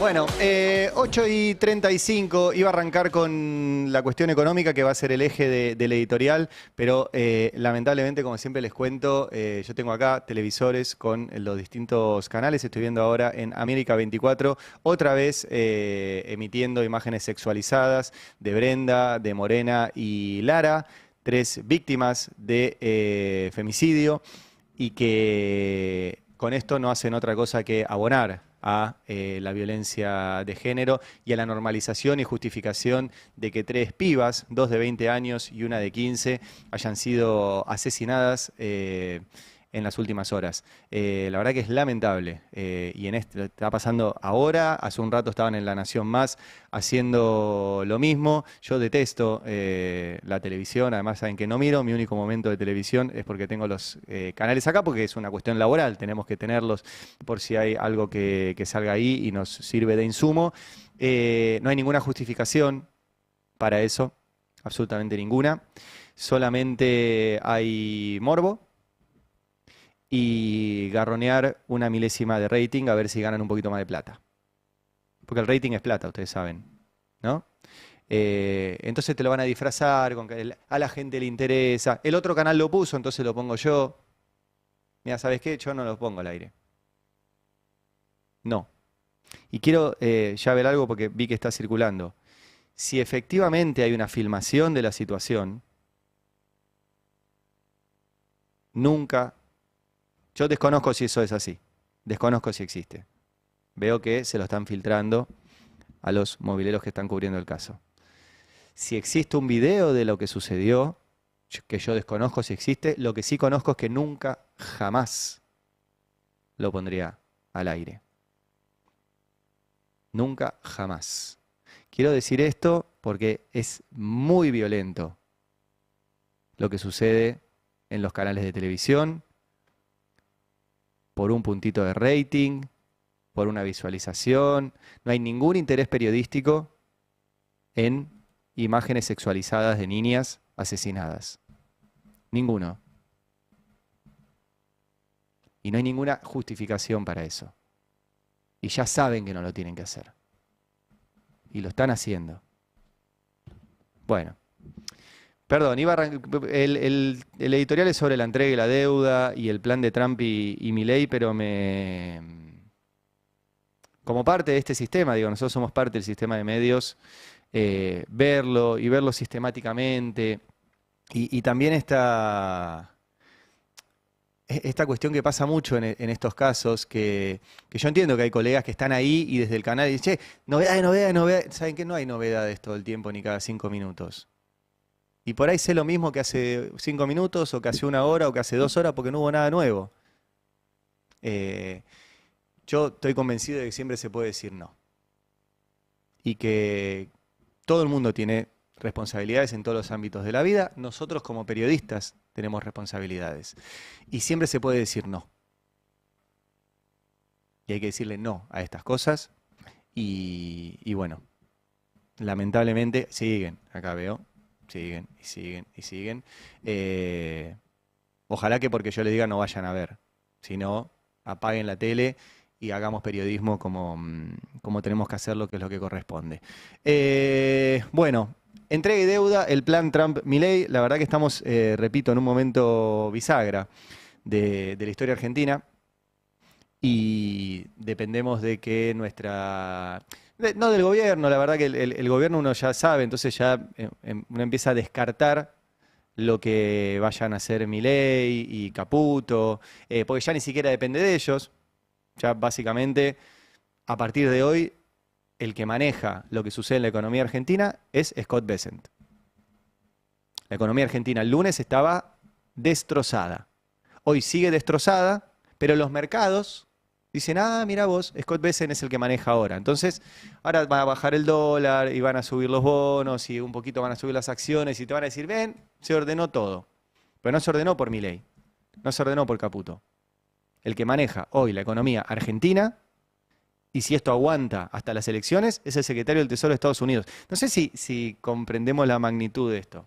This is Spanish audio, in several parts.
Bueno, 8:35, iba a arrancar con la cuestión económica que va a ser el eje del editorial, pero lamentablemente, como siempre les cuento, yo tengo acá televisores con los distintos canales, estoy viendo ahora en América 24, otra vez emitiendo imágenes sexualizadas de Brenda, de Morena y Lara, tres víctimas de femicidio y que con esto no hacen otra cosa que abonar a la violencia de género y a la normalización y justificación de que tres pibas, dos de 20 años y una de 15, hayan sido asesinadas en las últimas horas. La verdad que es lamentable y en esto está pasando ahora, hace un rato estaban en La Nación Más haciendo lo mismo. Yo detesto la televisión, además saben que no miro, mi único momento de televisión es porque tengo los canales acá, porque es una cuestión laboral, tenemos que tenerlos por si hay algo que salga ahí y nos sirve de insumo. No hay ninguna justificación para eso, absolutamente ninguna. Solamente hay morbo y garronear una milésima de rating a ver si ganan un poquito más de plata. Porque el rating es plata, ustedes saben, ¿no? Entonces te lo van a disfrazar con que a la gente le interesa. El otro canal lo puso, entonces lo pongo yo. Mira, ¿sabes qué? Yo no lo pongo al aire. No. Y quiero ya ver algo porque vi que está circulando. Si efectivamente hay una filmación de la situación, nunca... Yo desconozco si eso es así. Desconozco si existe. Veo que se lo están filtrando a los mobileros que están cubriendo el caso. Si existe un video de lo que sucedió, que yo desconozco si existe, lo que sí conozco es que nunca, jamás lo pondría al aire. Nunca, jamás. Quiero decir esto porque es muy violento lo que sucede en los canales de televisión, por un puntito de rating, por una visualización. No hay ningún interés periodístico en imágenes sexualizadas de niñas asesinadas. Ninguno. Y no hay ninguna justificación para eso. Y ya saben que no lo tienen que hacer. Y lo están haciendo. Bueno. Perdón, el editorial es sobre la entrega y la deuda y el plan de Trump y Milei, pero como parte de este sistema, digo, nosotros somos parte del sistema de medios, verlo y verlo sistemáticamente y también esta cuestión que pasa mucho en estos casos, que yo entiendo que hay colegas que están ahí y desde el canal dicen, che, novedades, novedades, novedades. ¿Saben qué? No hay novedades todo el tiempo ni cada 5 minutos. Y por ahí sé lo mismo que hace 5 minutos, o que hace 1 hora, o que hace 2 horas, porque no hubo nada nuevo. Yo estoy convencido de que siempre se puede decir no. Y que todo el mundo tiene responsabilidades en todos los ámbitos de la vida. Nosotros como periodistas tenemos responsabilidades. Y siempre se puede decir no. Y hay que decirle no a estas cosas. Y bueno, lamentablemente siguen, acá veo. Siguen y siguen y siguen. Ojalá que porque yo les diga no vayan a ver. Si no, apaguen la tele y hagamos periodismo como tenemos que hacerlo, que es lo que corresponde. Bueno, entrega y deuda, el plan Trump-Milei. La verdad que estamos, repito, en un momento bisagra de la historia argentina. Y dependemos de que no del gobierno, la verdad que el gobierno uno ya sabe, entonces ya uno empieza a descartar lo que vayan a hacer Milei y Caputo, porque ya ni siquiera depende de ellos. Ya básicamente, a partir de hoy, el que maneja lo que sucede en la economía argentina es Scott Bessent. La economía argentina el lunes estaba destrozada. Hoy sigue destrozada, pero los mercados dicen, mira vos, Scott Bessent es el que maneja ahora. Entonces, ahora va a bajar el dólar y van a subir los bonos y un poquito van a subir las acciones y te van a decir, ven, se ordenó todo. Pero no se ordenó por Milei, no se ordenó por Caputo. El que maneja hoy la economía argentina, y si esto aguanta hasta las elecciones, es el secretario del Tesoro de Estados Unidos. No sé si comprendemos la magnitud de esto.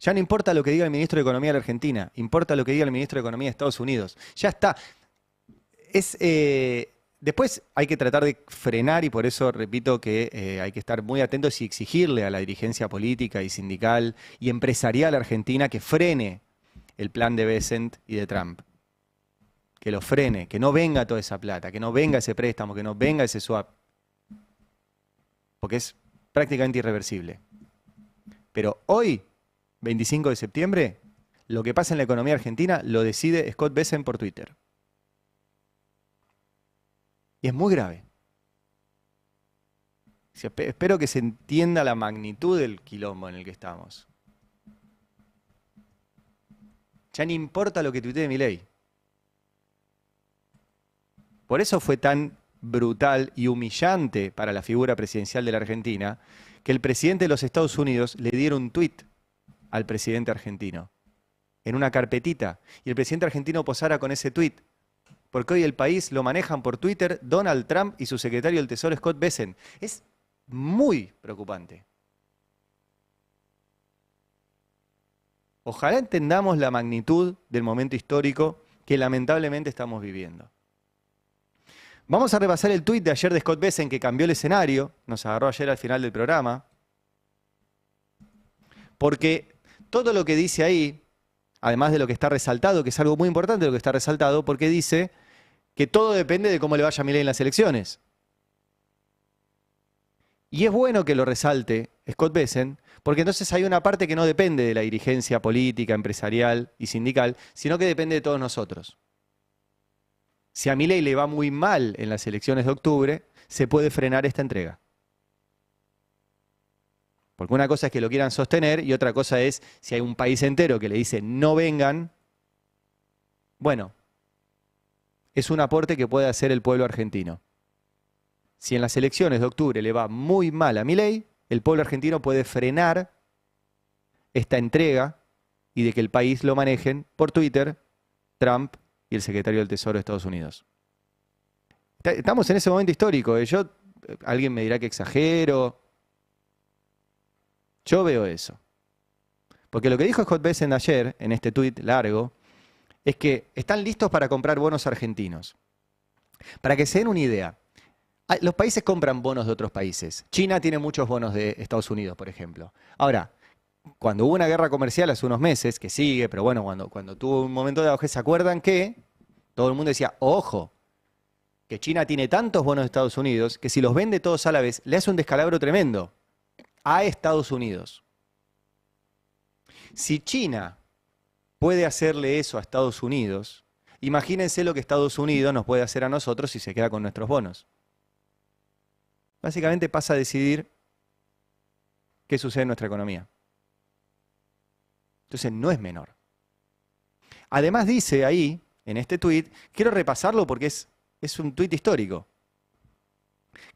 Ya no importa lo que diga el ministro de Economía de la Argentina, importa lo que diga el ministro de Economía de Estados Unidos. Ya está. Después hay que tratar de frenar y por eso repito que hay que estar muy atentos y exigirle a la dirigencia política y sindical y empresarial argentina que frene el plan de Bessent y de Trump. Que lo frene, que no venga toda esa plata, que no venga ese préstamo, que no venga ese swap. Porque es prácticamente irreversible. Pero hoy, 25 de septiembre, lo que pasa en la economía argentina lo decide Scott Bessent por Twitter. Y es muy grave. Espero que se entienda la magnitud del quilombo en el que estamos. Ya no importa lo que tuitee Milei. Por eso fue tan brutal y humillante para la figura presidencial de la Argentina que el presidente de los Estados Unidos le diera un tuit al presidente argentino en una carpetita y el presidente argentino posara con ese tuit. Porque hoy el país lo manejan por Twitter Donald Trump y su secretario del Tesoro Scott Bessent. Es muy preocupante. Ojalá entendamos la magnitud del momento histórico que lamentablemente estamos viviendo. Vamos a repasar el tuit de ayer de Scott Bessent que cambió el escenario, nos agarró ayer al final del programa, porque todo lo que dice ahí, además de lo que está resaltado, que es algo muy importante lo que está resaltado, porque dice que todo depende de cómo le vaya a Milei en las elecciones. Y es bueno que lo resalte Scott Bessent, porque entonces hay una parte que no depende de la dirigencia política, empresarial y sindical, sino que depende de todos nosotros. Si a Milei le va muy mal en las elecciones de octubre, se puede frenar esta entrega. Porque una cosa es que lo quieran sostener y otra cosa es si hay un país entero que le dice no vengan, bueno, es un aporte que puede hacer el pueblo argentino. Si en las elecciones de octubre le va muy mal a Milei, el pueblo argentino puede frenar esta entrega y de que el país lo manejen por Twitter, Trump y el secretario del Tesoro de Estados Unidos. Estamos en ese momento histórico. Alguien me dirá que exagero. Yo veo eso. Porque lo que dijo Scott Bessent ayer, en este tuit largo, es que están listos para comprar bonos argentinos. Para que se den una idea, los países compran bonos de otros países. China tiene muchos bonos de Estados Unidos, por ejemplo. Ahora, cuando hubo una guerra comercial hace unos meses, que sigue, pero bueno, cuando tuvo un momento de auge, ¿se acuerdan que todo el mundo decía, ojo, que China tiene tantos bonos de Estados Unidos que si los vende todos a la vez, le hace un descalabro tremendo a Estados Unidos? Si China puede hacerle eso a Estados Unidos, imagínense lo que Estados Unidos nos puede hacer a nosotros si se queda con nuestros bonos. Básicamente pasa a decidir qué sucede en nuestra economía. Entonces no es menor. Además dice ahí, en este tuit, quiero repasarlo porque es un tuit histórico,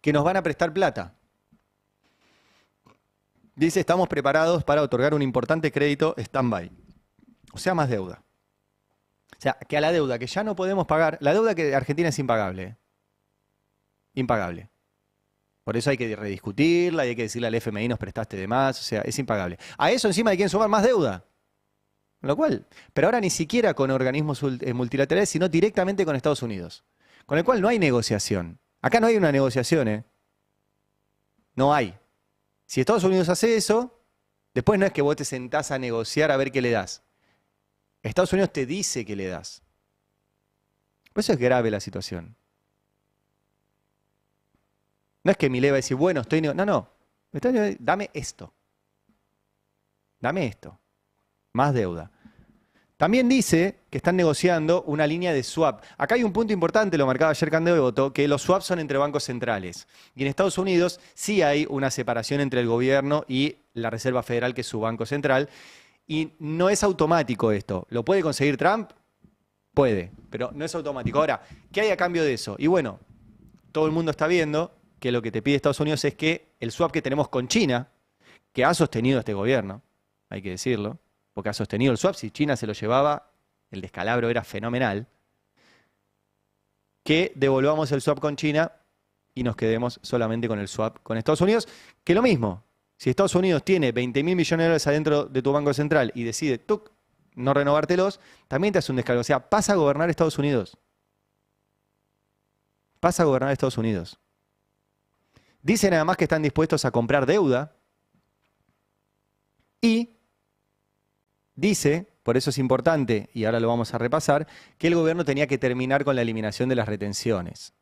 que nos van a prestar plata. Dice, estamos preparados para otorgar un importante crédito stand-by. O sea, más deuda. O sea, que a la deuda que ya no podemos pagar, la deuda que Argentina es impagable. Impagable. Por eso hay que rediscutirla y hay que decirle al FMI nos prestaste de más, o sea, es impagable. A eso encima hay que sumar más deuda. Con lo cual, pero ahora ni siquiera con organismos multilaterales, sino directamente con Estados Unidos. Con el cual no hay negociación. Acá no hay una negociación, ¿eh? No hay. Si Estados Unidos hace eso, después no es que vos te sentás a negociar a ver qué le das. Estados Unidos te dice que le das. Por eso es grave la situación. No es que Milei va a decir, bueno, estoy... No. Dame esto. Dame esto. Más deuda. También dice que están negociando una línea de swap. Acá hay un punto importante, lo marcaba ayer Candevoto, que los swaps son entre bancos centrales. Y en Estados Unidos sí hay una separación entre el gobierno y la Reserva Federal, que es su banco central. Y no es automático esto. ¿Lo puede conseguir Trump? Puede, pero no es automático. Ahora, ¿qué hay a cambio de eso? Y bueno, todo el mundo está viendo que lo que te pide Estados Unidos es que el swap que tenemos con China, que ha sostenido este gobierno, hay que decirlo, porque ha sostenido el swap, si China se lo llevaba, el descalabro era fenomenal, que devolvamos el swap con China y nos quedemos solamente con el swap con Estados Unidos, que lo mismo, si Estados Unidos tiene 20.000 millones de dólares adentro de tu banco central y decide, ¡tuc!, no renovártelos, también te hace un descalabro. O sea, pasa a gobernar Estados Unidos. pasa a gobernar Estados Unidos. Dicen además que están dispuestos a comprar deuda y dice, por eso es importante, y ahora lo vamos a repasar, que el gobierno tenía que terminar con la eliminación de las retenciones.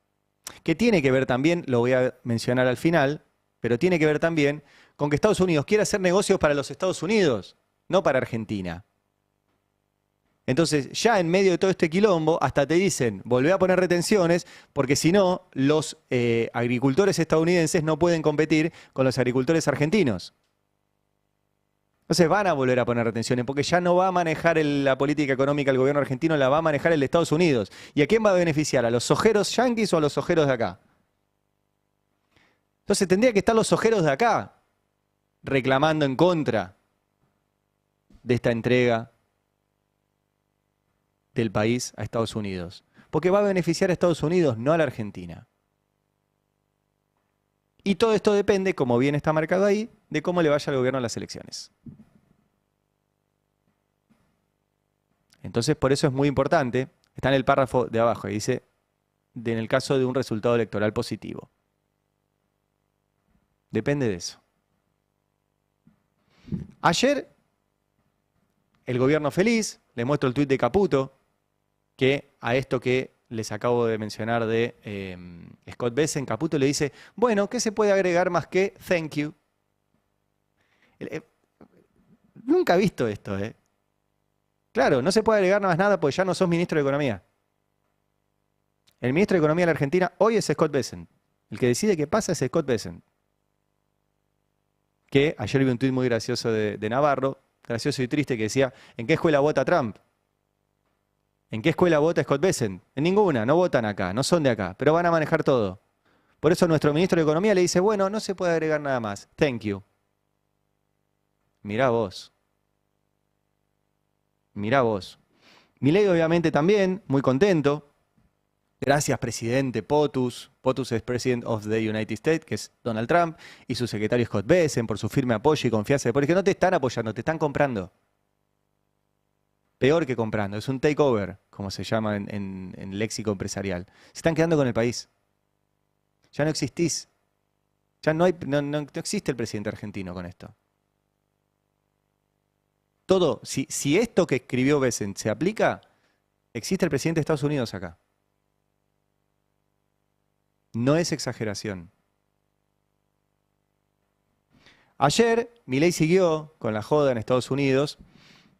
Que tiene que ver también, lo voy a mencionar al final, pero tiene que ver también con que Estados Unidos quiere hacer negocios para los Estados Unidos, no para Argentina. Entonces, ya en medio de todo este quilombo, hasta te dicen, volvé a poner retenciones, porque si no, los agricultores estadounidenses no pueden competir con los agricultores argentinos. Entonces van a volver a poner retenciones, porque ya no va a manejar la política económica el gobierno argentino, la va a manejar el de Estados Unidos. ¿Y a quién va a beneficiar? ¿A los sojeros yanquis o a los sojeros de acá? Entonces tendría que estar los sojeros de acá reclamando en contra de esta entrega del país a Estados Unidos. Porque va a beneficiar a Estados Unidos, no a la Argentina. Y todo esto depende, como bien está marcado ahí, de cómo le vaya al gobierno a las elecciones. Entonces, por eso es muy importante, está en el párrafo de abajo, y dice, en el caso de un resultado electoral positivo. Depende de eso. Ayer, el gobierno feliz, les muestro el tuit de Caputo, que a esto que les acabo de mencionar de Scott Bessent, Caputo le dice, bueno, ¿qué se puede agregar más que thank you? Nunca he visto esto, ¿eh? Claro, no se puede agregar más nada porque ya no sos ministro de Economía. El ministro de Economía de la Argentina hoy es Scott Bessent. El que decide qué pasa es Scott Bessent. Que ayer vi un tuit muy gracioso de Navarro, gracioso y triste, que decía, ¿en qué escuela vota Trump? ¿En qué escuela vota Scott Bessent? En ninguna, no votan acá, no son de acá, pero van a manejar todo. Por eso nuestro ministro de Economía le dice, bueno, no se puede agregar nada más. Thank you. Mirá vos. Mirá vos. Milei obviamente también, muy contento. Gracias, presidente POTUS. POTUS es President of the United States, que es Donald Trump, y su secretario Scott Bessent por su firme apoyo y confianza. Porque no te están apoyando, te están comprando. Peor que comprando, es un takeover, como se llama en léxico empresarial. Se están quedando con el país. Ya no existís. Ya no existe el presidente argentino con esto. Todo, si esto que escribió Bessent se aplica, existe el presidente de Estados Unidos acá. No es exageración. Ayer, Milei siguió con la joda en Estados Unidos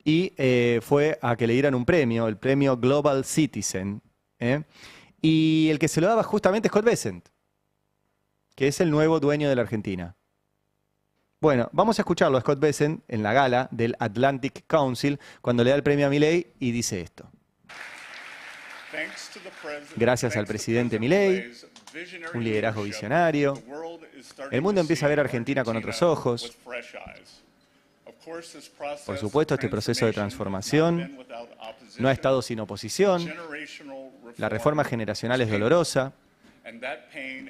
y fue a que le dieran un premio, el premio Global Citizen, y el que se lo daba justamente Scott Bessent, que es el nuevo dueño de la Argentina. Bueno, vamos a escucharlo a Scott Bessent en la gala del Atlantic Council cuando le da el premio a Milei y dice esto. Gracias al presidente Milei, un liderazgo visionario, el mundo empieza a ver a Argentina con otros ojos. Por supuesto, este proceso de transformación no ha estado sin oposición, la reforma generacional es dolorosa,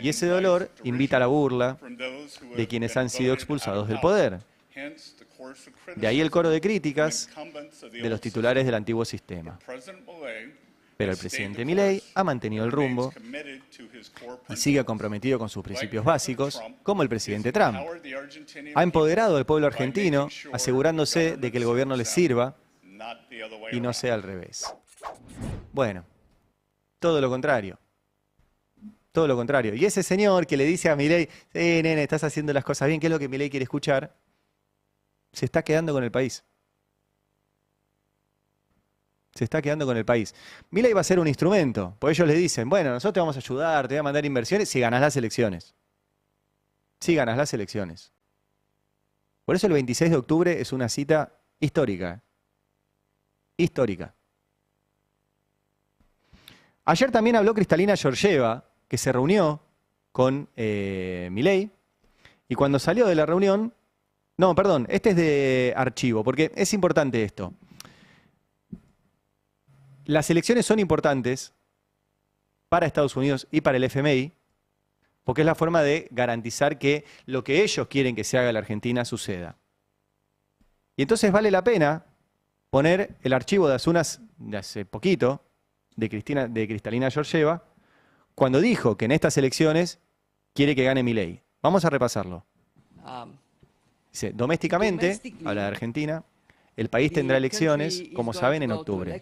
y ese dolor invita a la burla de quienes han sido expulsados del poder. De ahí el coro de críticas de los titulares del antiguo sistema. Pero el presidente Milei ha mantenido el rumbo y sigue comprometido con sus principios básicos, como el presidente Trump. Ha empoderado al pueblo argentino, asegurándose de que el gobierno les sirva y no sea al revés. Bueno, todo lo contrario. Todo lo contrario. Y ese señor que le dice a Milei, nene, estás haciendo las cosas bien, ¿qué es lo que Milei quiere escuchar? Se está quedando con el país. Se está quedando con el país. Milei va a ser un instrumento, porque ellos le dicen, bueno, nosotros te vamos a ayudar, te voy a mandar inversiones si ganas las elecciones. Si ganas las elecciones. Por eso el 26 de octubre es una cita histórica. Histórica. Ayer también habló Kristalina Georgieva, que se reunió con Milei, y cuando salió de la reunión, no, perdón, este es de archivo, porque es importante esto. Las elecciones son importantes para Estados Unidos y para el FMI, porque es la forma de garantizar que lo que ellos quieren que se haga en la Argentina suceda. Y entonces vale la pena poner el archivo de hace poquito, de Kristalina Georgieva, cuando dijo que en estas elecciones quiere que gane Milei. Vamos a repasarlo. Dice, domésticamente, habla de Argentina, el país tendrá elecciones, como saben, en octubre.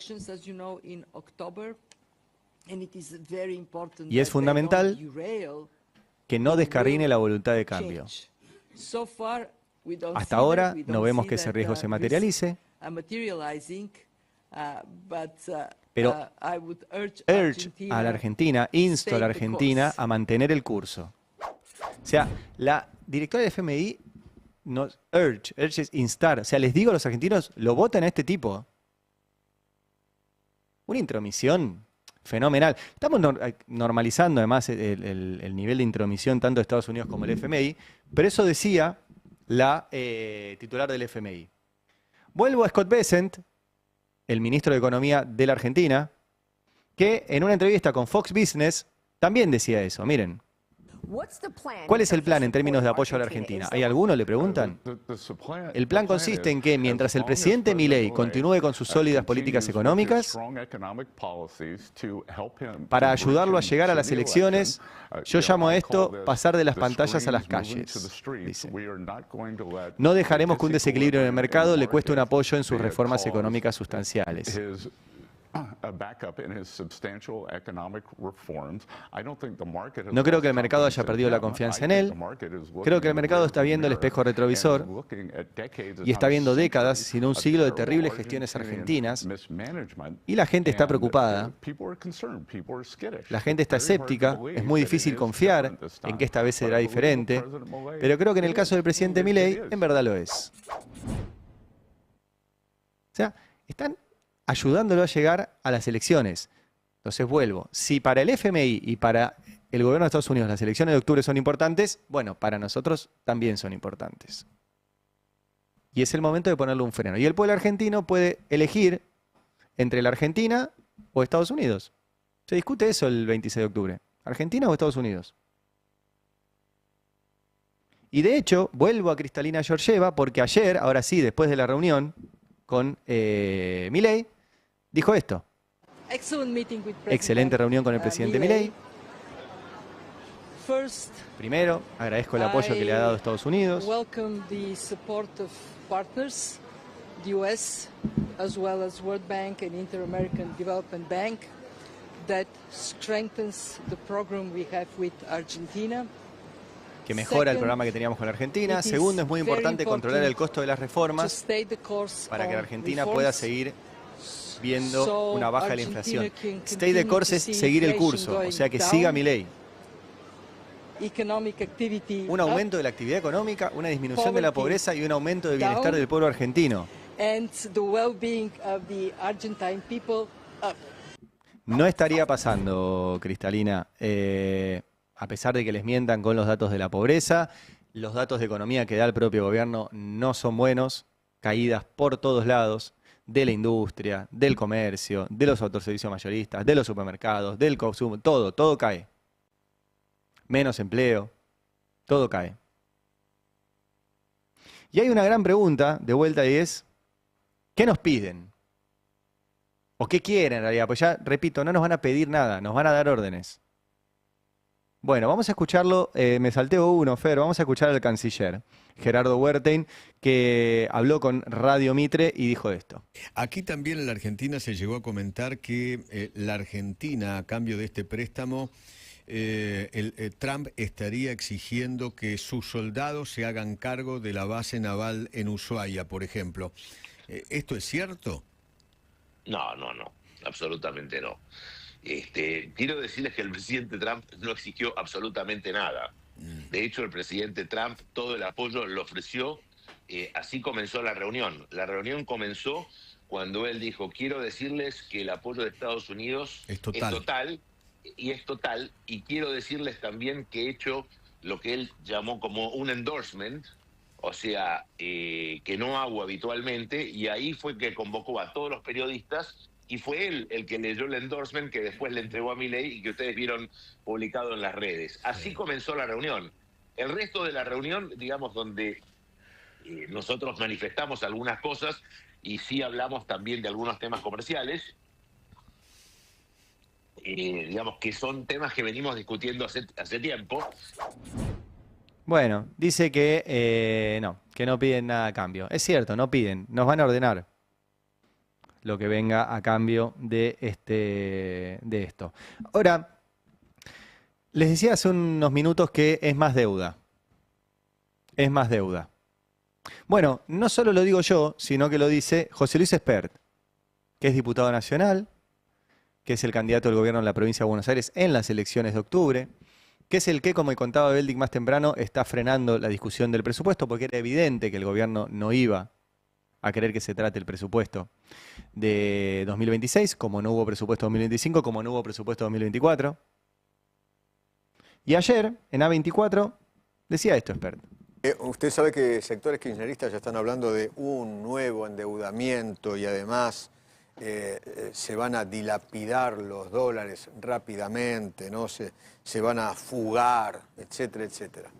Y es fundamental que no descarrine la voluntad de cambio. Hasta ahora no vemos que ese riesgo se materialice, pero a la Argentina, insto a la Argentina a mantener el curso. O sea, la directora del FMI nos urge es instar, o sea, les digo a los argentinos, lo voten a este tipo. Una intromisión fenomenal. Estamos normalizando además el nivel de intromisión tanto de Estados Unidos como el FMI, pero eso decía la titular del FMI. Vuelvo a Scott Bessent, el ministro de Economía de la Argentina, que en una entrevista con Fox Business también decía eso. Miren. ¿Cuál es el plan en términos de apoyo a la Argentina? ¿Hay alguno? Le preguntan. El plan consiste en que mientras el presidente Milei continúe con sus sólidas políticas económicas, para ayudarlo a llegar a las elecciones, yo llamo a esto pasar de las pantallas a las calles, dice. No dejaremos que un desequilibrio en el mercado le cueste un apoyo en sus reformas económicas sustanciales. No creo que el mercado haya perdido la confianza en él. Creo que el mercado está viendo el espejo retrovisor y está viendo décadas, sino un siglo de terribles gestiones argentinas. Y la gente está preocupada. La gente está escéptica. Es muy difícil confiar en que esta vez será diferente. Pero creo que en el caso del presidente Milei, en verdad lo es. O sea, están ayudándolo a llegar a las elecciones. Entonces vuelvo, si para el FMI y para el gobierno de Estados Unidos las elecciones de octubre son importantes, bueno, para nosotros también son importantes. Y es el momento de ponerle un freno. Y el pueblo argentino puede elegir entre la Argentina o Estados Unidos. Se discute eso el 26 de octubre. ¿Argentina o Estados Unidos? Y de hecho, vuelvo a Kristalina Georgieva porque ayer, ahora sí, después de la reunión con Milei, dijo esto. Excelente reunión con el presidente Milei. Primero, agradezco el apoyo que le ha dado Estados Unidos. Que mejora el programa que teníamos con la Argentina. Segundo, es muy importante controlar el costo de las reformas para que la Argentina pueda seguir viendo una baja de la inflación. Stay the course es seguir el curso, o sea que siga Milei. Un aumento de la actividad económica, una disminución de la pobreza y un aumento del bienestar del pueblo argentino. No estaría pasando, Kristalina, a pesar de que les mientan con los datos de la pobreza, los datos de economía que da el propio gobierno no son buenos, caídas por todos lados, de la industria, del comercio, de los autoservicios mayoristas, de los supermercados, del consumo, todo cae. Menos empleo, todo cae. Y hay una gran pregunta de vuelta y es, ¿qué nos piden? ¿O qué quieren en realidad? Pues ya, repito, no nos van a pedir nada, nos van a dar órdenes. Bueno, vamos a escucharlo, me salteo uno, Fer, vamos a escuchar al canciller, Gerardo Huertain, que habló con Radio Mitre y dijo esto. Aquí también en la Argentina se llegó a comentar que la Argentina, a cambio de este préstamo, Trump estaría exigiendo que sus soldados se hagan cargo de la base naval en Ushuaia, por ejemplo. ¿Esto es cierto? No, absolutamente no. Quiero decirles que el presidente Trump no exigió absolutamente nada. De hecho, el presidente Trump todo el apoyo lo ofreció. Así comenzó la reunión. La reunión comenzó cuando él dijo, quiero decirles que el apoyo de Estados Unidos es total, y quiero decirles también que he hecho lo que él llamó como un endorsement, o sea, que no hago habitualmente, y ahí fue que convocó a todos los periodistas. Y fue él el que leyó el endorsement que después le entregó a Milei y que ustedes vieron publicado en las redes. Así comenzó la reunión. El resto de la reunión, digamos, donde nosotros manifestamos algunas cosas y sí hablamos también de algunos temas comerciales, digamos que son temas que venimos discutiendo hace tiempo. Bueno, dice que no piden nada a cambio. Es cierto, no piden, nos van a ordenar lo que venga a cambio de esto. Ahora, les decía hace unos minutos que es más deuda. Es más deuda. Bueno, no solo lo digo yo, sino que lo dice José Luis Espert, que es diputado nacional, que es el candidato del gobierno en la provincia de Buenos Aires en las elecciones de octubre, que es el que, como contaba Beldic más temprano, está frenando la discusión del presupuesto, porque era evidente que el gobierno no iba a querer que se trate el presupuesto de 2026, como no hubo presupuesto 2025, como no hubo presupuesto 2024. Y ayer, en A24, decía esto, Espert. Usted sabe que sectores kirchneristas ya están hablando de un nuevo endeudamiento y además se van a dilapidar los dólares rápidamente, ¿no? Se van a fugar, etcétera, etcétera.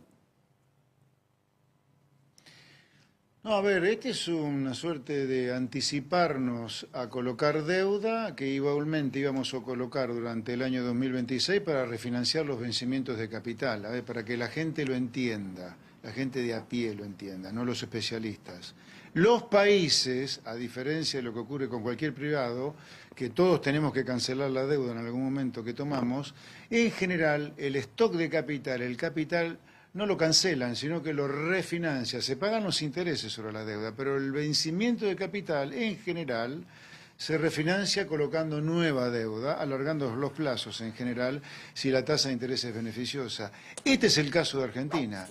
No, a ver, este es una suerte de anticiparnos a colocar deuda que igualmente íbamos a colocar durante el año 2026 para refinanciar los vencimientos de capital, a ver, para que la gente lo entienda, la gente de a pie lo entienda, no los especialistas. Los países, a diferencia de lo que ocurre con cualquier privado, que todos tenemos que cancelar la deuda en algún momento que tomamos, en general el stock de capital, el capital no lo cancelan, sino que lo refinancian. Se pagan los intereses sobre la deuda, pero el vencimiento de capital, en general, se refinancia colocando nueva deuda, alargando los plazos en general, si la tasa de interés es beneficiosa. Este es el caso de Argentina.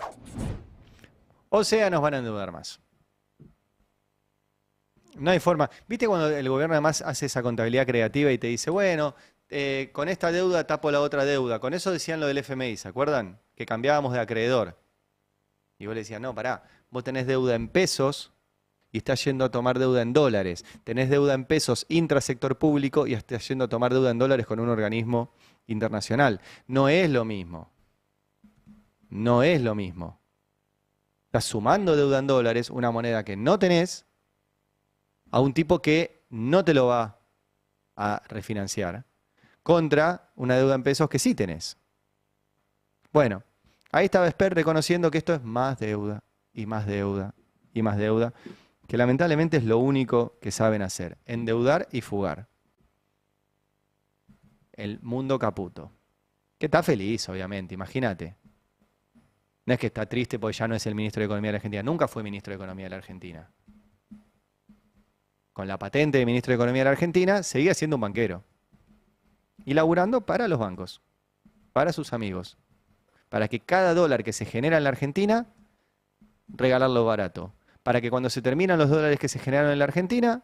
O sea, nos van a endeudar más. No hay forma. ¿Viste cuando el gobierno además hace esa contabilidad creativa y te dice, bueno, con esta deuda tapo la otra deuda? Con eso decían lo del FMI, ¿se acuerdan? Que cambiábamos de acreedor. Y vos le decías, no, pará, vos tenés deuda en pesos y estás yendo a tomar deuda en dólares. Tenés deuda en pesos intrasector público y estás yendo a tomar deuda en dólares con un organismo internacional. No es lo mismo. No es lo mismo. Estás sumando deuda en dólares, una moneda que no tenés, a un tipo que no te lo va a refinanciar, contra una deuda en pesos que sí tenés. Bueno, ahí estaba Espert reconociendo que esto es más deuda, y más deuda, y más deuda, que lamentablemente es lo único que saben hacer, endeudar y fugar. El mundo caputo. Que está feliz, obviamente, imagínate. No es que está triste porque ya no es el ministro de Economía de la Argentina, nunca fue ministro de Economía de la Argentina. Con la patente de ministro de Economía de la Argentina, seguía siendo un banquero. Y laburando para los bancos, para sus amigos. Para que cada dólar que se genera en la Argentina, regalarlo barato. Para que cuando se terminan los dólares que se generaron en la Argentina,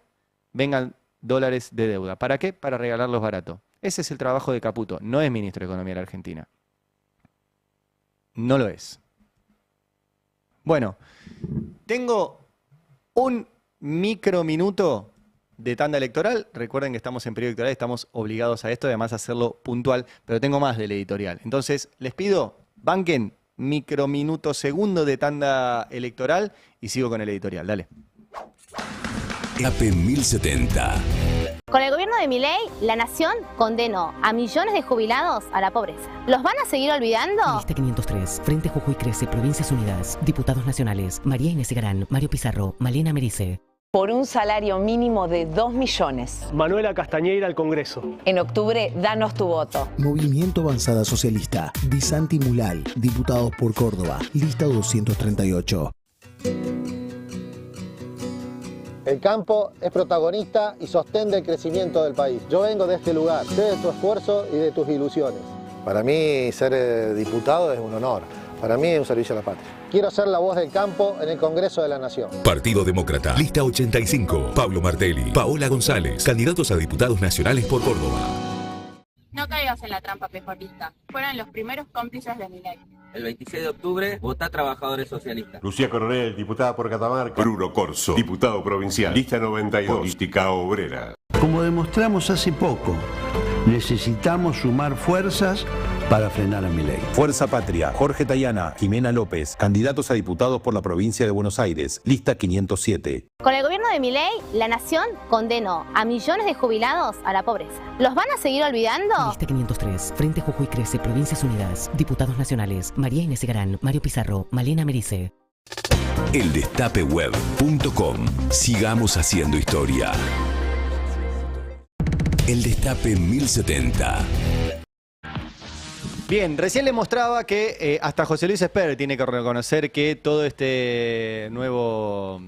vengan dólares de deuda. ¿Para qué? Para regalarlos barato. Ese es el trabajo de Caputo. No es ministro de Economía de la Argentina. No lo es. Bueno, tengo un microminuto de tanda electoral. Recuerden que estamos en periodo electoral, estamos obligados a esto, además a hacerlo puntual, pero tengo más del editorial. Entonces, les pido, banquen microminuto segundo de tanda electoral y sigo con el editorial. Dale. AP 1070. Con el gobierno de Milei, la nación condenó a millones de jubilados a la pobreza. ¿Los van a seguir olvidando? Lista 503, Frente Jujuy Crece, Provincias Unidas, Diputados Nacionales, María Inés Egarán, Mario Pizarro, Malena Merice. Por un salario mínimo de 2 millones. Manuela Castañeira al Congreso. En octubre, danos tu voto. Movimiento Avanzada Socialista, Di Santi Mulal, Diputados por Córdoba, lista 238. El campo es protagonista y sostén del crecimiento del país. Yo vengo de este lugar, sé de tu esfuerzo y de tus ilusiones. Para mí ser diputado es un honor, para mí es un servicio a la patria. Quiero ser la voz del campo en el Congreso de la Nación. Partido Demócrata, lista 85, Pablo Martelli, Paola González, candidatos a diputados nacionales por Córdoba. No caigas en la trampa pejorista, fueron los primeros cómplices de Milei. El 26 de octubre, vota Trabajadores Socialistas. Lucía Coronel, diputada por Catamarca. Bruno Corso, diputado provincial. Lista 92, Política Obrera. Como demostramos hace poco, Necesitamos sumar fuerzas para frenar a Milei. Fuerza Patria, Jorge Tayana, Jimena López, candidatos a diputados por la provincia de Buenos Aires, lista 507. Con el gobierno de Milei, la nación condenó a millones de jubilados a la pobreza. ¿Los van a seguir olvidando? Lista 503, Frente Jujuy Crece, Provincias Unidas, Diputados Nacionales, María Inés Egarán, Mario Pizarro, Malena Merice. Eldestapeweb.com. Sigamos haciendo historia. El Destape 1070. Bien, recién le mostraba que hasta José Luis Esper tiene que reconocer que todo este nuevo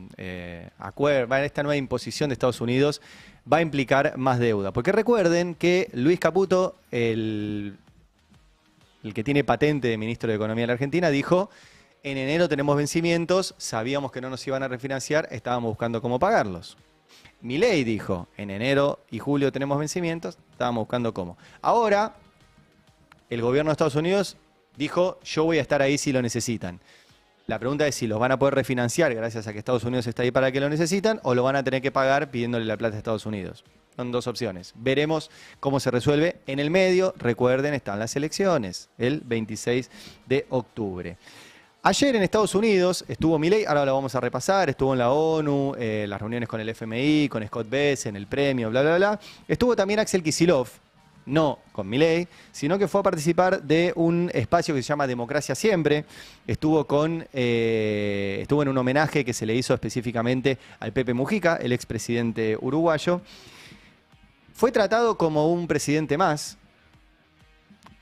acuerdo, esta nueva imposición de Estados Unidos va a implicar más deuda. Porque recuerden que Luis Caputo, el que tiene patente de ministro de Economía de la Argentina, dijo: en enero tenemos vencimientos, sabíamos que no nos iban a refinanciar, estábamos buscando cómo pagarlos. Milei dijo: en enero y julio tenemos vencimientos, estábamos buscando cómo. Ahora, el gobierno de Estados Unidos dijo: yo voy a estar ahí si lo necesitan. La pregunta es si los van a poder refinanciar gracias a que Estados Unidos está ahí para que lo necesitan, o lo van a tener que pagar pidiéndole la plata a Estados Unidos. Son dos opciones. Veremos cómo se resuelve. En el medio, recuerden, están las elecciones, el 26 de octubre. Ayer en Estados Unidos estuvo Milei, ahora lo vamos a repasar, estuvo en la ONU, las reuniones con el FMI, con Scott Bessent, el premio, bla, bla, bla. Estuvo también Axel Kicillof, no con Milei, sino que fue a participar de un espacio que se llama Democracia Siempre. Estuvo en un homenaje que se le hizo específicamente al Pepe Mujica, el expresidente uruguayo. Fue tratado como un presidente más,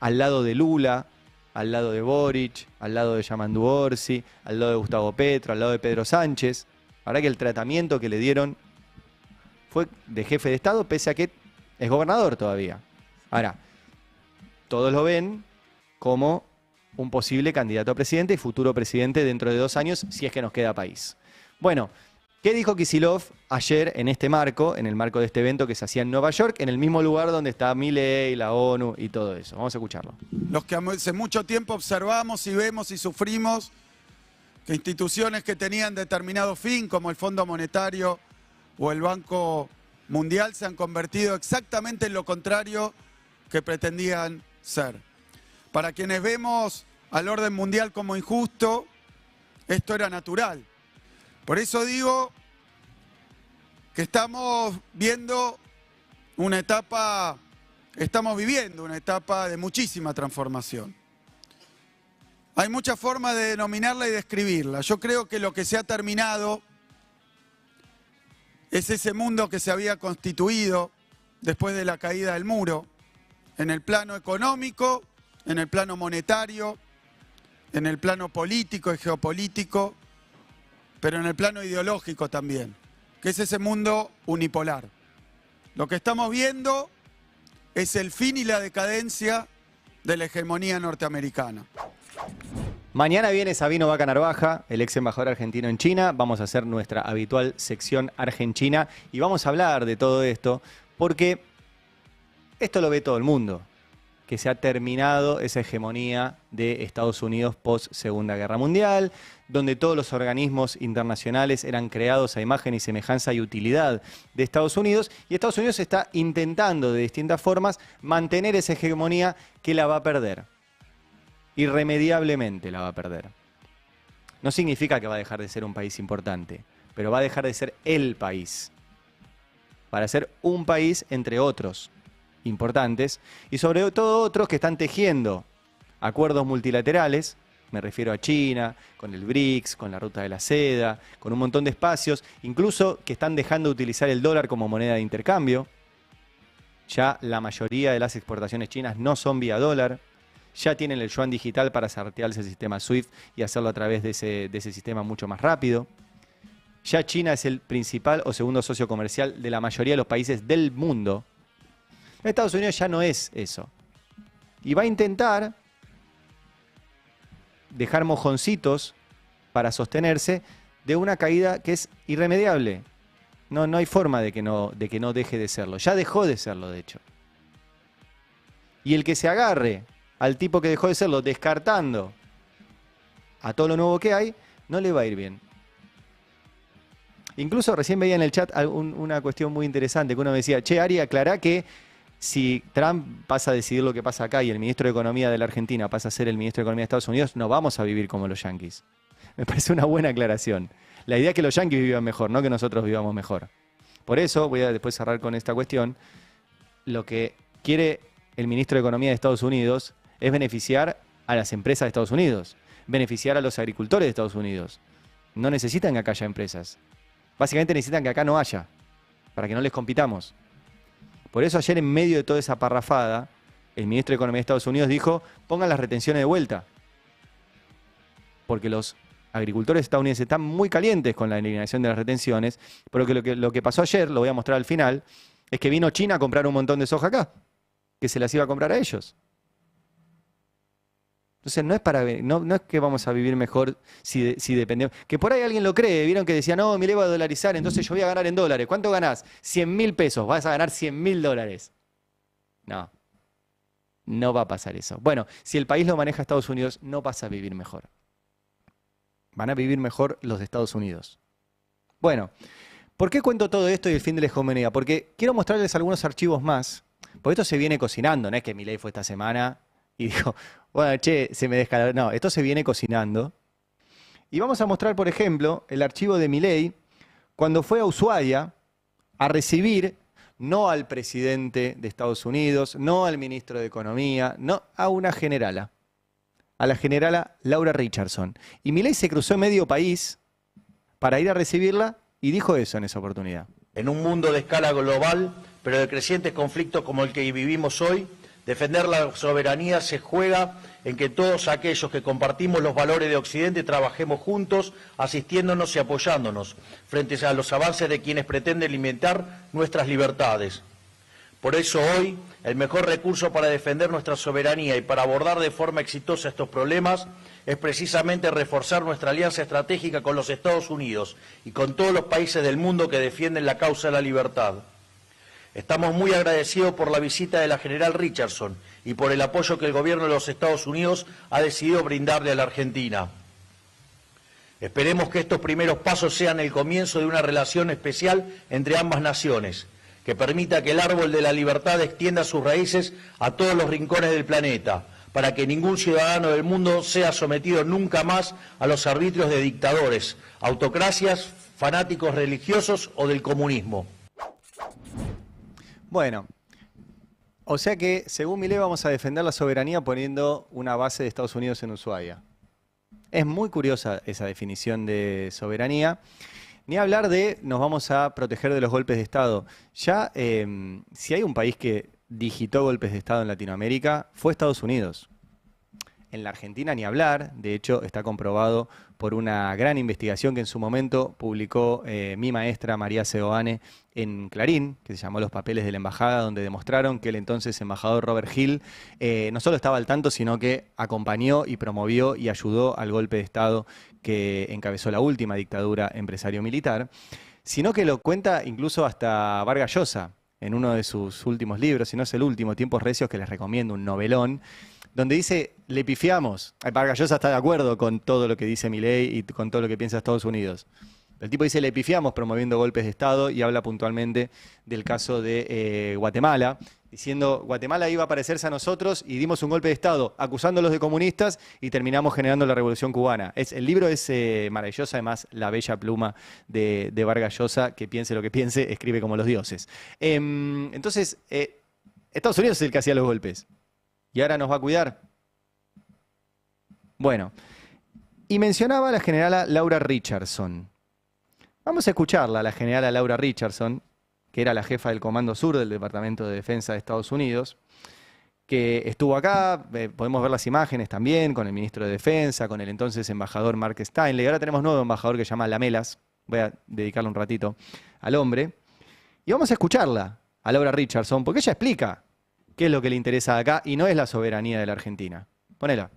al lado de Lula, al lado de Boric, al lado de Yamandu Orsi, al lado de Gustavo Petro, al lado de Pedro Sánchez. La verdad que el tratamiento que le dieron fue de jefe de Estado, pese a que es gobernador todavía. Ahora, todos lo ven como un posible candidato a presidente y futuro presidente dentro de 2 años, si es que nos queda país. Bueno, ¿qué dijo Kicillof ayer en este marco, en el marco de este evento que se hacía en Nueva York, en el mismo lugar donde está Milei, la ONU y todo eso? Vamos a escucharlo. Los que hace mucho tiempo observamos y vemos y sufrimos que instituciones que tenían determinado fin, como el Fondo Monetario o el Banco Mundial, se han convertido exactamente en lo contrario que pretendían ser. Para quienes vemos al orden mundial como injusto, esto era natural. Por eso digo que estamos viviendo una etapa de muchísima transformación. Hay muchas formas de denominarla y describirla. Yo creo que lo que se ha terminado es ese mundo que se había constituido después de la caída del muro, en el plano económico, en el plano monetario, en el plano político y geopolítico, pero en el plano ideológico también, que es ese mundo unipolar. Lo que estamos viendo es el fin y la decadencia de la hegemonía norteamericana. Mañana viene Sabino Vaca Narvaja, el ex embajador argentino en China. Vamos a hacer nuestra habitual sección Argentina y vamos a hablar de todo esto porque esto lo ve todo el mundo, que se ha terminado esa hegemonía de Estados Unidos post Segunda Guerra Mundial, donde todos los organismos internacionales eran creados a imagen y semejanza y utilidad de Estados Unidos, y Estados Unidos está intentando de distintas formas mantener esa hegemonía que la va a perder. Irremediablemente la va a perder. No significa que va a dejar de ser un país importante, pero va a dejar de ser el país, para ser un país entre otros importantes, y sobre todo otros que están tejiendo acuerdos multilaterales, me refiero a China, con el BRICS, con la Ruta de la Seda, con un montón de espacios, incluso que están dejando de utilizar el dólar como moneda de intercambio. Ya la mayoría de las exportaciones chinas no son vía dólar, ya tienen el yuan digital para saltearse el sistema SWIFT y hacerlo a través de ese sistema mucho más rápido. Ya China es el principal o segundo socio comercial de la mayoría de los países del mundo. Estados Unidos ya no es eso. Y va a intentar dejar mojoncitos para sostenerse de una caída que es irremediable. No hay forma de que no deje de serlo. Ya dejó de serlo, de hecho. Y el que se agarre al tipo que dejó de serlo, descartando a todo lo nuevo que hay, no le va a ir bien. Incluso recién veía en el chat una cuestión muy interesante, que uno me decía: che, Ari, aclará que si Trump pasa a decidir lo que pasa acá y el ministro de Economía de la Argentina pasa a ser el ministro de Economía de Estados Unidos, no vamos a vivir como los yanquis. Me parece una buena aclaración. La idea es que los yanquis vivan mejor, no que nosotros vivamos mejor. Por eso, voy a después cerrar con esta cuestión, lo que quiere el ministro de Economía de Estados Unidos es beneficiar a las empresas de Estados Unidos, beneficiar a los agricultores de Estados Unidos. No necesitan que acá haya empresas. Básicamente necesitan que acá no haya, para que no les compitamos. Por eso ayer, en medio de toda esa parrafada, el ministro de Economía de Estados Unidos dijo, pongan las retenciones de vuelta. Porque los agricultores estadounidenses están muy calientes con la eliminación de las retenciones, pero lo que pasó ayer, lo voy a mostrar al final, es que vino China a comprar un montón de soja acá, que se las iba a comprar a ellos. Entonces no es que vamos a vivir mejor si dependemos. Que por ahí alguien lo cree, vieron que decía, no, Milei va a dolarizar, entonces yo voy a ganar en dólares. ¿Cuánto ganás? 100.000 pesos, vas a ganar 100.000 dólares. No, no va a pasar eso. Bueno, si el país lo maneja Estados Unidos, no pasa a vivir mejor. Van a vivir mejor los de Estados Unidos. Bueno, ¿por qué cuento todo esto y el fin de la hegemonía? Porque quiero mostrarles algunos archivos más, porque esto se viene cocinando, no es que Milei fue esta semana y dijo, bueno, che, se me descalabró. No, esto se viene cocinando. Y vamos a mostrar, por ejemplo, el archivo de Milei cuando fue a Ushuaia a recibir no al presidente de Estados Unidos, no al ministro de Economía, no a una generala, a la generala Laura Richardson. Y Milei se cruzó medio país para ir a recibirla y dijo eso en esa oportunidad. En un mundo de escala global, pero de crecientes conflictos como el que vivimos hoy, defender la soberanía se juega en que todos aquellos que compartimos los valores de Occidente trabajemos juntos, asistiéndonos y apoyándonos frente a los avances de quienes pretenden limitar nuestras libertades. Por eso hoy, el mejor recurso para defender nuestra soberanía y para abordar de forma exitosa estos problemas es precisamente reforzar nuestra alianza estratégica con los Estados Unidos y con todos los países del mundo que defienden la causa de la libertad. Estamos muy agradecidos por la visita de la general Richardson y por el apoyo que el gobierno de los Estados Unidos ha decidido brindarle a la Argentina. Esperemos que estos primeros pasos sean el comienzo de una relación especial entre ambas naciones, que permita que el árbol de la libertad extienda sus raíces a todos los rincones del planeta, para que ningún ciudadano del mundo sea sometido nunca más a los arbitrios de dictadores, autocracias, fanáticos religiosos o del comunismo. Bueno, o sea que según Milei vamos a defender la soberanía poniendo una base de Estados Unidos en Ushuaia. Es muy curiosa esa definición de soberanía. Ni hablar de nos vamos a proteger de los golpes de Estado. Ya, si hay un país que digitó golpes de Estado en Latinoamérica, fue Estados Unidos. En la Argentina ni hablar, de hecho está comprobado por una gran investigación que en su momento publicó mi maestra María Seoane en Clarín, que se llamó Los papeles de la embajada, donde demostraron que el entonces embajador Robert Hill no solo estaba al tanto, sino que acompañó y promovió y ayudó al golpe de Estado que encabezó la última dictadura empresario-militar, sino que lo cuenta incluso hasta Vargas Llosa en uno de sus últimos libros, si no es el último, Tiempos Recios, que les recomiendo, un novelón, donde dice, le pifiamos. Vargas Llosa está de acuerdo con todo lo que dice Milei y con todo lo que piensa Estados Unidos. El tipo dice, le pifiamos promoviendo golpes de Estado y habla puntualmente del caso de Guatemala, diciendo, Guatemala iba a parecerse a nosotros y dimos un golpe de Estado acusándolos de comunistas y terminamos generando la Revolución Cubana. El libro es maravilloso, además la bella pluma de Vargas Llosa, que piense lo que piense, escribe como los dioses. Entonces, Estados Unidos es el que hacía los golpes. ¿Y ahora nos va a cuidar? Bueno, y mencionaba a la generala Laura Richardson. Vamos a escucharla, la generala Laura Richardson, que era la jefa del Comando Sur del Departamento de Defensa de Estados Unidos, que estuvo acá, podemos ver las imágenes también, con el ministro de Defensa, con el entonces embajador Mark Steinle. Ahora tenemos nuevo embajador que se llama Lamelas, voy a dedicarle un ratito al hombre. Y vamos a escucharla, a Laura Richardson, porque ella explica qué es lo que le interesa de acá y no es la soberanía de la Argentina. Ponela.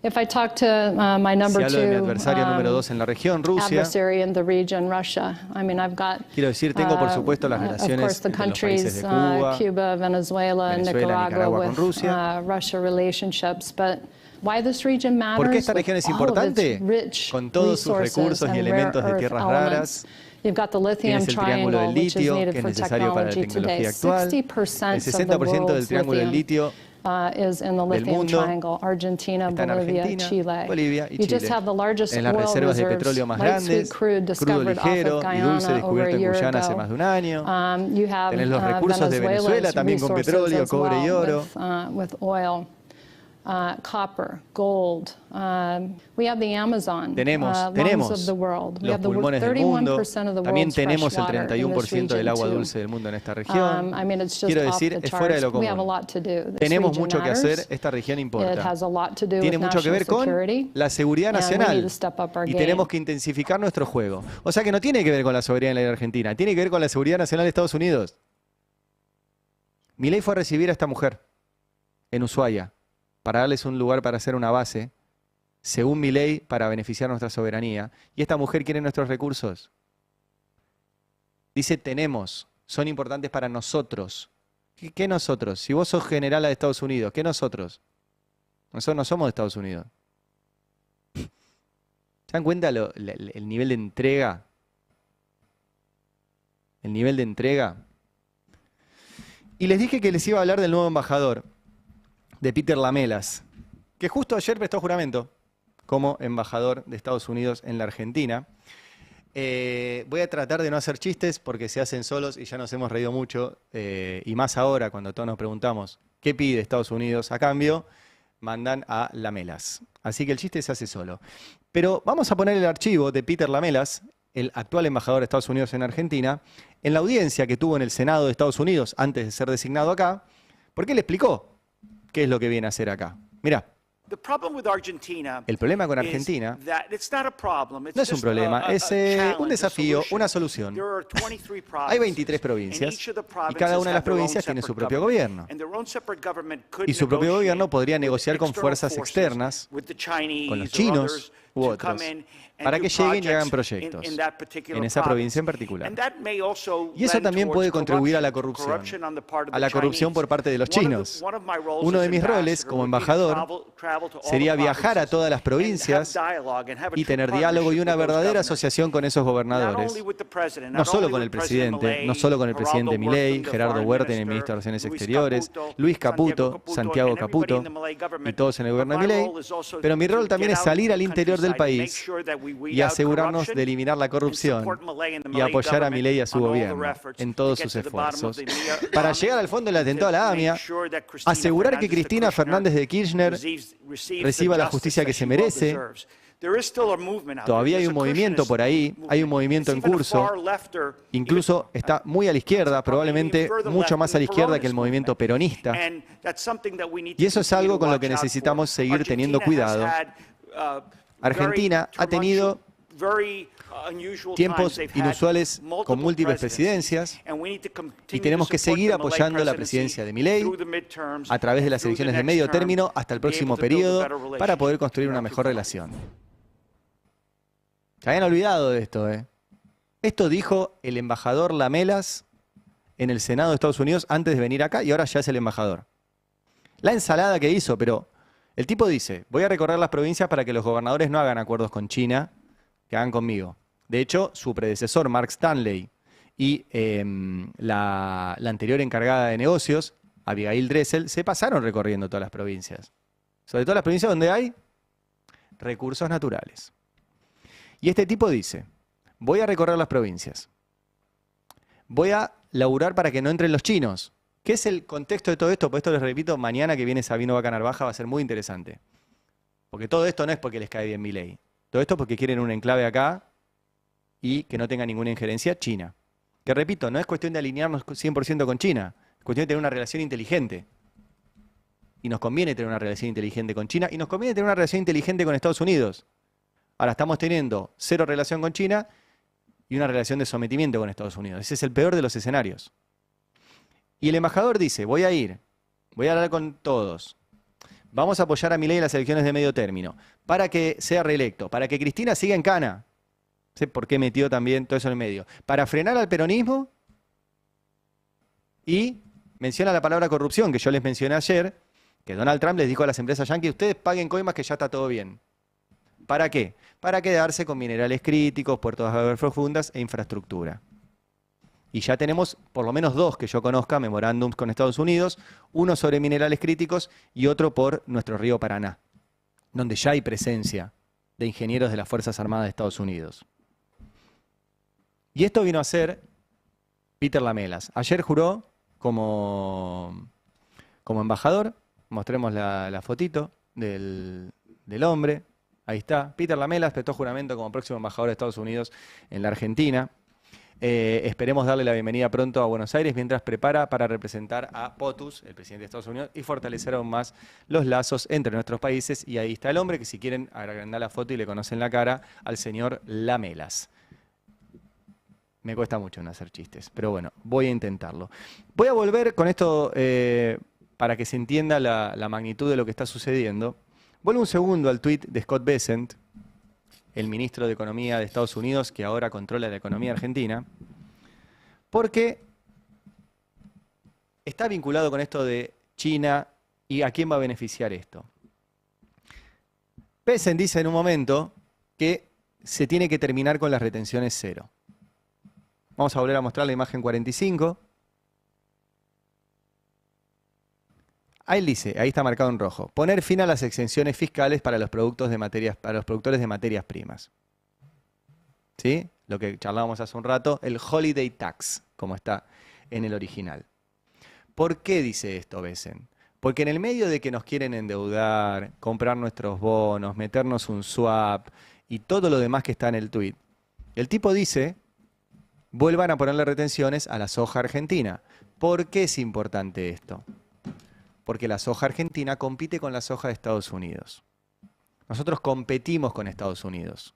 If I talk to my number Si hablo de mi two adversario número 2 en la región, Rusia, adversary in the region, Russia. I mean, I've got quiero decir, tengo por supuesto las of relaciones course the entre los países countries de Cuba, Cuba, Venezuela, Nicaragua con with Rusia. Russia relationships, but why this region matters? ¿Por qué esta región es with all of its importante? rich Con todos sus resources recursos y and elementos rare de tierras earth raras elements. You've got the lithium Tienes el triángulo triangle, del which is litio, needed que es for necesario para la technology today. tecnología actual. 60% El of the 60% del world's triángulo del lithium litio is in the del lithium mundo triangle, Argentina, está en Bolivia, Argentina, Chile. Bolivia y You just Chile. have the largest En las oil reservas de reserves, petróleo más light grandes, sweet crude crudo discovered off ligero of y dulce Guyana over a descubierto en year Guyana hace más ago. de un año. You have Tenés los recursos de Venezuela Venezuela's también con resources petróleo, as cobre y well oro. with oil. Copper, gold. We have the Amazon, Tenemos lungs of the world. We los have the pulmones del mundo. 31% of the También world's tenemos el fresh water in this 31% del region agua too. dulce del mundo en esta región. I mean, it's just Quiero off decir, the es fuera de lo charts. We have a común. lot to do. This Tenemos region mucho que matters. hacer, esta región It importa. has a lot to do Tiene with mucho que ver national con security, la seguridad and we need nacional to step up our y game. tenemos que intensificar nuestro juego. O sea que no tiene que ver con la soberanía de la Argentina, tiene que ver con la seguridad nacional de Estados Unidos. Milei fue a recibir a esta mujer en Ushuaia para darles un lugar para hacer una base, según Milei, para beneficiar nuestra soberanía. Y esta mujer quiere nuestros recursos. Dice, tenemos, son importantes para nosotros. ¿Qué nosotros? Si vos sos general de Estados Unidos, ¿qué nosotros? Nosotros no somos de Estados Unidos. ¿Se dan cuenta el nivel de entrega? El nivel de entrega. Y les dije que les iba a hablar del nuevo embajador, de Peter Lamelas, que justo ayer prestó juramento como embajador de Estados Unidos en la Argentina. Voy a tratar de no hacer chistes porque se hacen solos y ya nos hemos reído mucho, y más ahora cuando todos nos preguntamos qué pide Estados Unidos a cambio, mandan a Lamelas. Así que el chiste se hace solo. Pero vamos a poner el archivo de Peter Lamelas, el actual embajador de Estados Unidos en Argentina, en la audiencia que tuvo en el Senado de Estados Unidos antes de ser designado acá, porque él explicó qué es lo que viene a hacer acá. Mirá. El problema con Argentina no es un problema, es un desafío, una solución. Hay 23 provincias y cada una de las provincias tiene su propio gobierno. Y su propio gobierno podría negociar con fuerzas externas, con los chinos u otros, para que lleguen y hagan proyectos en esa provincia en particular. Y eso también puede contribuir a la corrupción por parte de los chinos. Uno de mis roles como embajador sería viajar a todas las provincias y tener diálogo y una verdadera asociación con esos gobernadores. No solo con el presidente, no solo con el presidente Milei, Gerardo Huerta en el ministro de Relaciones Exteriores, Luis Caputo, Santiago Caputo y todos en el gobierno de Milei, pero mi rol también es salir al interior del país y asegurarnos de eliminar la corrupción y apoyar a Milei y a su gobierno en todos sus esfuerzos. Para llegar al fondo del atentado a la AMIA, asegurar que Cristina Fernández de Kirchner reciba la justicia que se merece. Todavía hay un movimiento por ahí, hay un movimiento en curso, incluso está muy a la izquierda, probablemente mucho más a la izquierda que el movimiento peronista. Y eso es algo con lo que necesitamos seguir teniendo cuidado. Argentina ha tenido tiempos inusuales con múltiples presidencias y tenemos que seguir apoyando la presidencia de Milei a través de las elecciones de medio término hasta el próximo periodo para poder construir una mejor relación. Se habían olvidado de esto, ¿eh? Esto dijo el embajador Lamelas en el Senado de Estados Unidos antes de venir acá y ahora ya es el embajador. La ensalada que hizo, pero el tipo dice, voy a recorrer las provincias para que los gobernadores no hagan acuerdos con China, que hagan conmigo. De hecho, su predecesor, Mark Stanley, y la anterior encargada de negocios, Abigail Dressel, se pasaron recorriendo todas las provincias. Sobre todo las provincias donde hay recursos naturales. Y este tipo dice, voy a recorrer las provincias. Voy a laburar para que no entren los chinos. ¿Qué es el contexto de todo esto? Pues esto les repito, mañana que viene Sabino Vaca Narvaja va a ser muy interesante. Porque todo esto no es porque les cae bien Milei. Todo esto es porque quieren un enclave acá y que no tenga ninguna injerencia China. Que repito, no es cuestión de alinearnos 100% con China. Es cuestión de tener una relación inteligente. Y nos conviene tener una relación inteligente con China y nos conviene tener una relación inteligente con Estados Unidos. Ahora estamos teniendo cero relación con China y una relación de sometimiento con Estados Unidos. Ese es el peor de los escenarios. Y el embajador dice, voy a ir, voy a hablar con todos. Vamos a apoyar a Milei en las elecciones de medio término para que sea reelecto, para que Cristina siga en cana. No sé por qué metió también todo eso en el medio. Para frenar al peronismo y menciona la palabra corrupción, que yo les mencioné ayer, que Donald Trump les dijo a las empresas yanquis, ustedes paguen coimas que ya está todo bien. ¿Para qué? Para quedarse con minerales críticos, puertos de aguas profundas e infraestructura. Y ya tenemos por lo menos 2 que yo conozca, memorándums con Estados Unidos, uno sobre minerales críticos y otro por nuestro río Paraná, donde ya hay presencia de ingenieros de las Fuerzas Armadas de Estados Unidos. Y esto vino a ser Peter Lamelas. Ayer juró como embajador. Mostremos la fotito del hombre. Ahí está. Peter Lamelas prestó juramento como próximo embajador de Estados Unidos en la Argentina. Esperemos darle la bienvenida pronto a Buenos Aires mientras prepara para representar a POTUS, el presidente de Estados Unidos, y fortalecer aún más los lazos entre nuestros países. Y ahí está el hombre, que si quieren agrandar la foto y le conocen la cara, al señor Lamelas. Me cuesta mucho no hacer chistes, pero bueno, voy a intentarlo. Voy a volver con esto para que se entienda la magnitud de lo que está sucediendo. Vuelvo un segundo al tuit de Scott Bessent, el ministro de Economía de Estados Unidos, que ahora controla la economía argentina, porque está vinculado con esto de China y a quién va a beneficiar esto. Bessent dice en un momento que se tiene que terminar con las retenciones cero. Vamos a volver a mostrar la imagen 45. Ahí dice, ahí está marcado en rojo, poner fin a las exenciones fiscales para los productores de materias primas. ¿Sí? Lo que charlábamos hace un rato, el holiday tax, como está en el original. ¿Por qué dice esto Bessent? Porque en el medio de que nos quieren endeudar, comprar nuestros bonos, meternos un swap y todo lo demás que está en el tuit, el tipo dice, vuelvan a ponerle retenciones a la soja argentina. ¿Por qué es importante esto? Porque la soja argentina compite con la soja de Estados Unidos. Nosotros competimos con Estados Unidos.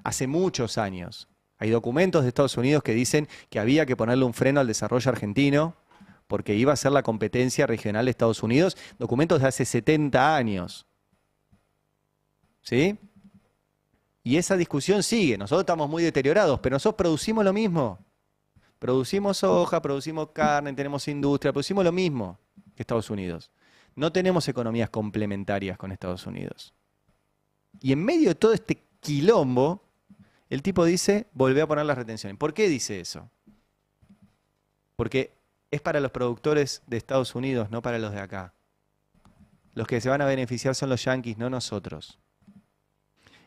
Hace muchos años. Hay documentos de Estados Unidos que dicen que había que ponerle un freno al desarrollo argentino porque iba a ser la competencia regional de Estados Unidos. Documentos de hace 70 años. ¿Sí? Y esa discusión sigue. Nosotros estamos muy deteriorados, pero nosotros producimos lo mismo. Producimos soja, producimos carne, tenemos industria, producimos lo mismo que Estados Unidos. No tenemos economías complementarias con Estados Unidos. Y en medio de todo este quilombo, el tipo dice, volvé a poner las retenciones. ¿Por qué dice eso? Porque es para los productores de Estados Unidos, no para los de acá. Los que se van a beneficiar son los yanquis, no nosotros.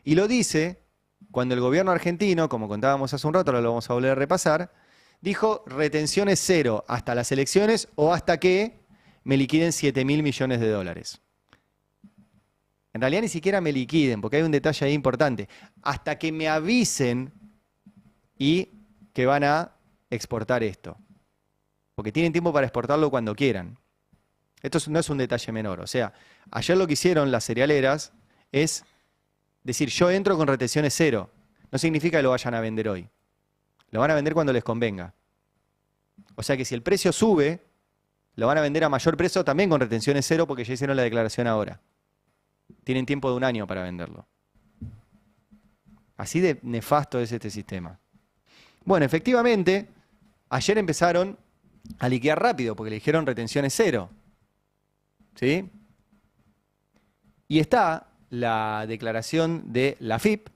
Y lo dice cuando el gobierno argentino, como contábamos hace un rato, ahora lo vamos a volver a repasar, dijo retenciones cero hasta las elecciones o hasta que me liquiden 7.000 millones de dólares. En realidad ni siquiera me liquiden, porque hay un detalle ahí importante. Hasta que me avisen y que van a exportar esto. Porque tienen tiempo para exportarlo cuando quieran. Esto no es un detalle menor. O sea, ayer lo que hicieron las cerealeras es decir, yo entro con retenciones cero. No significa que lo vayan a vender hoy. Lo van a vender cuando les convenga. O sea que si el precio sube, lo van a vender a mayor precio también con retenciones cero porque ya hicieron la declaración ahora. Tienen tiempo de un año para venderlo. Así de nefasto es este sistema. Bueno, efectivamente, ayer empezaron a liquidar rápido porque le dijeron retenciones cero. ¿Sí? Y está la declaración de la AFIP,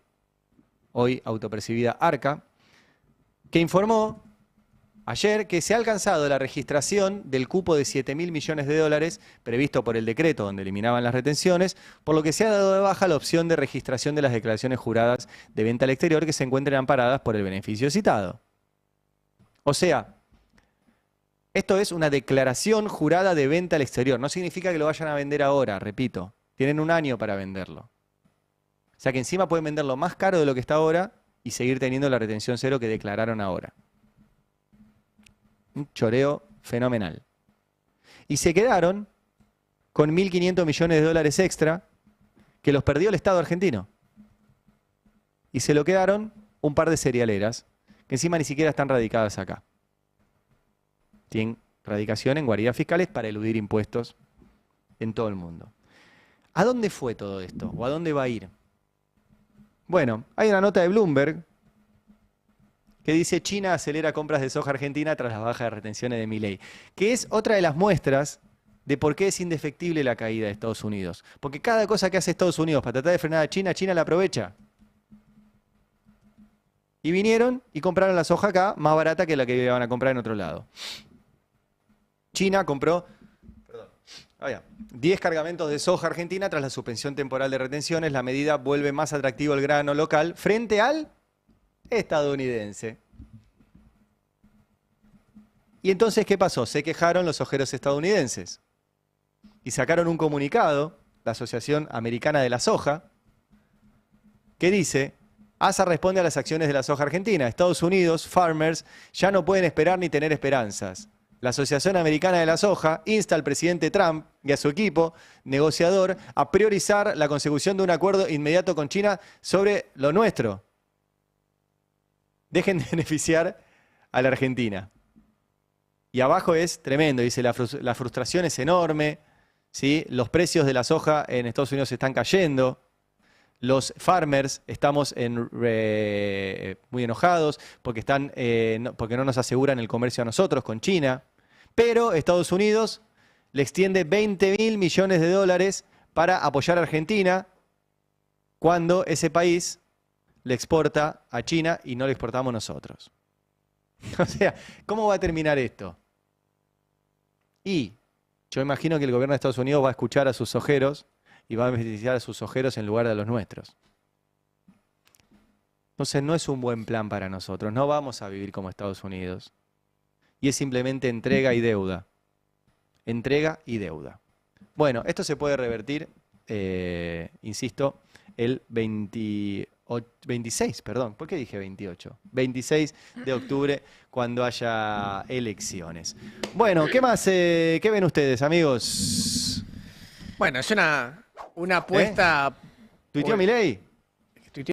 hoy autopercibida ARCA, que informó ayer que se ha alcanzado la registración del cupo de 7.000 millones de dólares previsto por el decreto donde eliminaban las retenciones, por lo que se ha dado de baja la opción de registración de las declaraciones juradas de venta al exterior que se encuentren amparadas por el beneficio citado. O sea, esto es una declaración jurada de venta al exterior. No significa que lo vayan a vender ahora, repito. Tienen un año para venderlo. O sea que encima pueden venderlo más caro de lo que está ahora y seguir teniendo la retención cero que declararon ahora. Un choreo fenomenal. Y se quedaron con 1.500 millones de dólares extra que los perdió el Estado argentino. Y se lo quedaron un par de cerealeras que encima ni siquiera están radicadas acá. Tienen radicación en guaridas fiscales para eludir impuestos en todo el mundo. ¿A dónde fue todo esto? ¿O a dónde va a ir? Bueno, hay una nota de Bloomberg que dice China acelera compras de soja argentina tras la baja de retenciones de Milei, que es otra de las muestras de por qué es indefectible la caída de Estados Unidos. Porque cada cosa que hace Estados Unidos para tratar de frenar a China, China la aprovecha. Y vinieron y compraron la soja acá más barata que la que iban a comprar en otro lado. China compró 10 cargamentos de soja argentina tras la suspensión temporal de retenciones. La medida vuelve más atractivo el grano local frente al estadounidense. Y entonces, ¿qué pasó? Se quejaron los sojeros estadounidenses y sacaron un comunicado, la Asociación Americana de la Soja, que dice: ASA responde a las acciones de la soja argentina. Estados Unidos, farmers, ya no pueden esperar ni tener esperanzas. La Asociación Americana de la Soja insta al presidente Trump y a su equipo negociador a priorizar la consecución de un acuerdo inmediato con China sobre lo nuestro. Dejen de beneficiar a la Argentina. Y abajo es tremendo, dice, la frustración es enorme, ¿sí? Los precios de la soja en Estados Unidos están cayendo. Los farmers estamos muy enojados porque, porque no nos aseguran el comercio a nosotros con China. Pero Estados Unidos le extiende 20.000 millones de dólares para apoyar a Argentina cuando ese país le exporta a China y no le exportamos nosotros. O sea, ¿cómo va a terminar esto? Y yo imagino que el gobierno de Estados Unidos va a escuchar a sus sojeros y va a beneficiar a sus sojeros en lugar de a los nuestros. Entonces no es un buen plan para nosotros, no vamos a vivir como Estados Unidos. Y es simplemente entrega y deuda. Entrega y deuda. Bueno, esto se puede revertir, insisto, el 26, perdón, ¿por qué dije 28? 26 de octubre, cuando haya elecciones. Bueno, ¿qué más? ¿Qué ven ustedes, amigos? Bueno, es una apuesta... ¿Tuiteó Milei?